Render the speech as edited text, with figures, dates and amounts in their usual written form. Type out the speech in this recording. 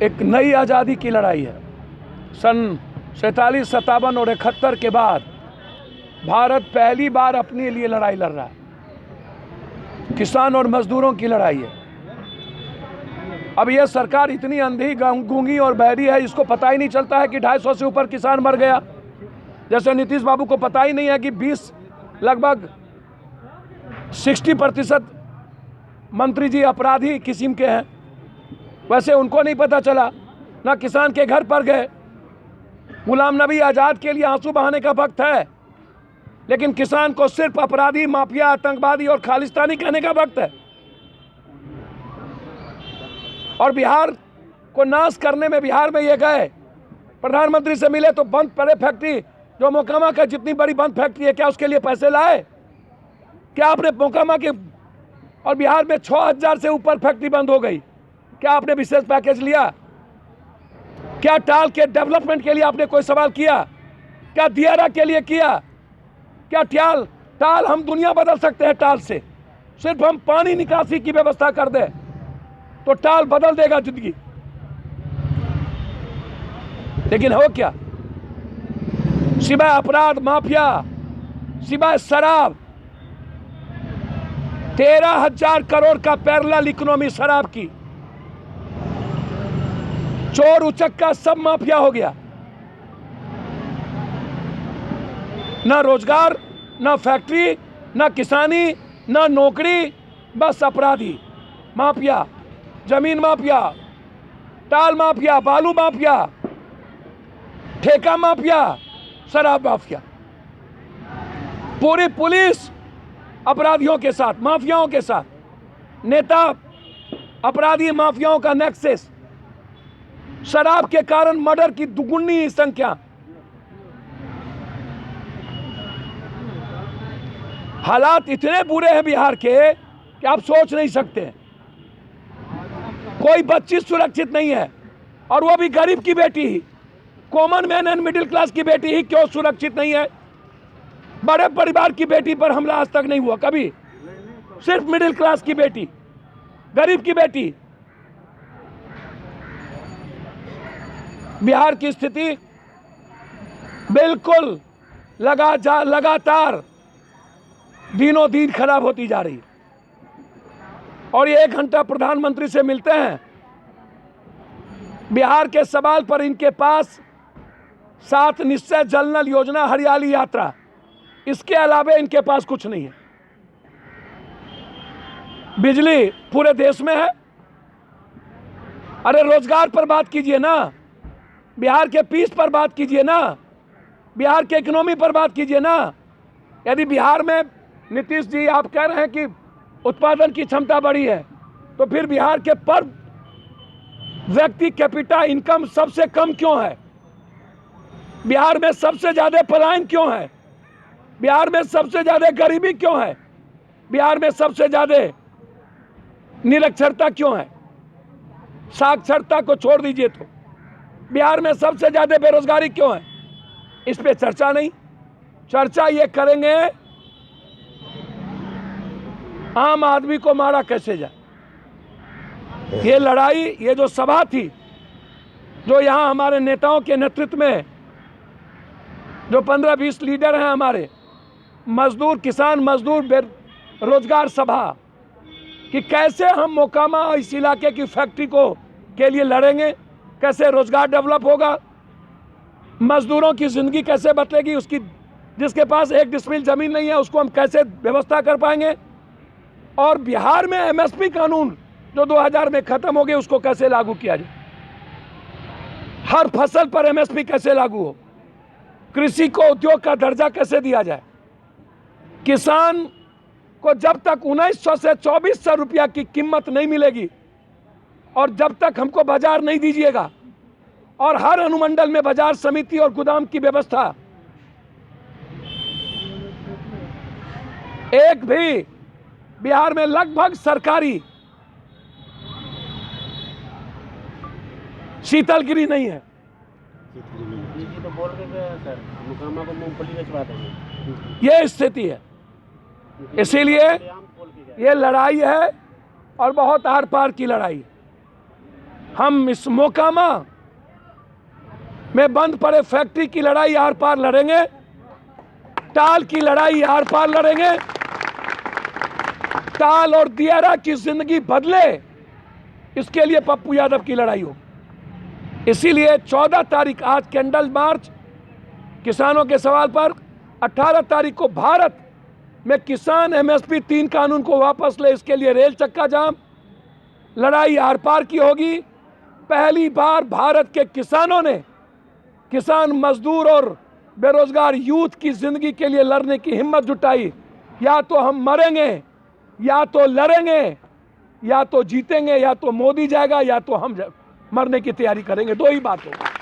एक नई आज़ादी की लड़ाई है। सन 47, 57 और 71 के बाद भारत पहली बार अपने लिए लड़ाई लड़ रहा है। किसान और मजदूरों की लड़ाई है। अब यह सरकार इतनी अंधी, गूंगी और बहरी है, इसको पता ही नहीं चलता है कि 250 से ऊपर किसान मर गया। जैसे नीतीश बाबू को पता ही नहीं है कि लगभग 60% मंत्री जी अपराधी किस्म के हैं। वैसे उनको नहीं पता चला, ना किसान के घर पर गए। गुलाम नबी आज़ाद के लिए आंसू बहाने का वक्त है, लेकिन किसान को सिर्फ अपराधी, माफिया, आतंकवादी और खालिस्तानी कहने का वक्त है। और बिहार को नाश करने में बिहार में ये गए, प्रधानमंत्री से मिले तो बंद पड़े फैक्ट्री, जो मोकामा का जितनी बड़ी बंद फैक्ट्री है, क्या उसके लिए पैसे लाए? क्या आपने मोकामा के और बिहार में 6000 से ऊपर फैक्ट्री बंद हो गई, क्या आपने विशेष पैकेज लिया? क्या टाल के डेवलपमेंट के लिए आपने कोई सवाल किया? क्या दियारा के लिए किया? क्या टाल हम दुनिया बदल सकते हैं टाल से? सिर्फ हम पानी निकासी की व्यवस्था कर दें तो टाल बदल देगा जिंदगी। लेकिन हो क्या? सिवाय अपराध, माफिया, सिवाय शराब, 13,000 करोड़ का पैरेलल इकोनॉमी शराब की, चोर उचक्का सब माफिया हो गया। ना रोजगार, ना फैक्ट्री, ना किसानी, ना नौकरी, बस अपराधी, माफिया, जमीन माफिया, टाल माफिया, बालू माफिया, ठेका माफिया, शराब माफिया। पूरी पुलिस अपराधियों के साथ, माफियाओं के साथ, नेता अपराधी माफियाओं का नेक्सस। शराब के कारण मर्डर की दुगुनी संख्या। हालात इतने बुरे हैं बिहार के कि आप सोच नहीं सकते। कोई बच्ची सुरक्षित नहीं है, और वो भी गरीब की बेटी ही, common man and middle class की बेटी ही क्यों सुरक्षित नहीं है? बड़े परिवार की बेटी पर हमला आज तक नहीं हुआ कभी, सिर्फ मिडिल क्लास की बेटी, गरीब की बेटी। बिहार की स्थिति बिल्कुल लगातार दिनों दिन खराब होती जा रही है। और ये 1 घंटा प्रधानमंत्री से मिलते हैं, बिहार के सवाल पर इनके पास 7 निश्चय, जल नल योजना, हरियाली यात्रा, इसके अलावा इनके पास कुछ नहीं है। बिजली पूरे देश में है। अरे रोजगार पर बात कीजिए ना, बिहार के पीस पर बात कीजिए ना, बिहार के इकोनॉमी पर बात कीजिए ना। यदि बिहार में नीतीश जी आप कह रहे हैं कि उत्पादन की क्षमता बढ़ी है, तो फिर बिहार के पर व्यक्ति कैपिटा इनकम सबसे कम क्यों है? बिहार में सबसे ज्यादा पलायन क्यों है? बिहार में सबसे ज्यादा गरीबी क्यों है? बिहार में सबसे ज्यादा निरक्षरता क्यों है? साक्षरता को छोड़ दीजिए तो बिहार में सबसे ज्यादा बेरोजगारी क्यों है? इस पे चर्चा नहीं। चर्चा ये करेंगे आम आदमी को मारा कैसे जाए। ये लड़ाई, ये जो सभा थी, जो यहाँ हमारे नेताओं के नेतृत्व में जो 15-20 लीडर हैं हमारे, मजदूर, किसान मजदूर बेरोजगार सभा, कि कैसे हम मोकामा इस इलाके की फैक्ट्री के लिए लड़ेंगे, कैसे रोजगार डेवलप होगा, मजदूरों की जिंदगी कैसे बदलेगी, उसकी जिसके पास 1 डिसमिल जमीन नहीं है उसको हम कैसे व्यवस्था कर पाएंगे, और बिहार में एमएसपी कानून जो 2000 में खत्म हो गया उसको कैसे लागू किया जाए, हर फसल पर एमएसपी कैसे लागू हो, कृषि को उद्योग का दर्जा कैसे दिया जाए, किसान को जब तक 1900 से 2400 रुपया की कीमत नहीं मिलेगी, और जब तक हमको बाजार नहीं दीजिएगा, और हर अनुमंडल में बाजार समिति और गोदाम की व्यवस्था, एक भी बिहार में लगभग सरकारी शीतलगिरी नहीं है। ये स्थिति है। इसीलिए ये लड़ाई है, और बहुत आर पार की लड़ाई है। हम इस मोकामा में बंद पड़े फैक्ट्री की लड़ाई आर पार लड़ेंगे, टाल की लड़ाई आर पार लड़ेंगे। टाल और दियारा की जिंदगी बदले, इसके लिए पप्पू यादव की लड़ाई होगी। इसीलिए 14 तारीख आज कैंडल मार्च किसानों के सवाल पर, 18 तारीख को भारत में किसान एमएसपी 3 कानून को वापस ले, इसके लिए रेल चक्का जाम, लड़ाई आर पार की होगी। पहली बार भारत के किसानों ने, किसान मजदूर और बेरोजगार यूथ की जिंदगी के लिए लड़ने की हिम्मत जुटाई। या तो हम मरेंगे, या तो लड़ेंगे, या तो जीतेंगे, या तो मोदी जाएगा, या तो हम मरने की तैयारी करेंगे। दो ही बात होगी।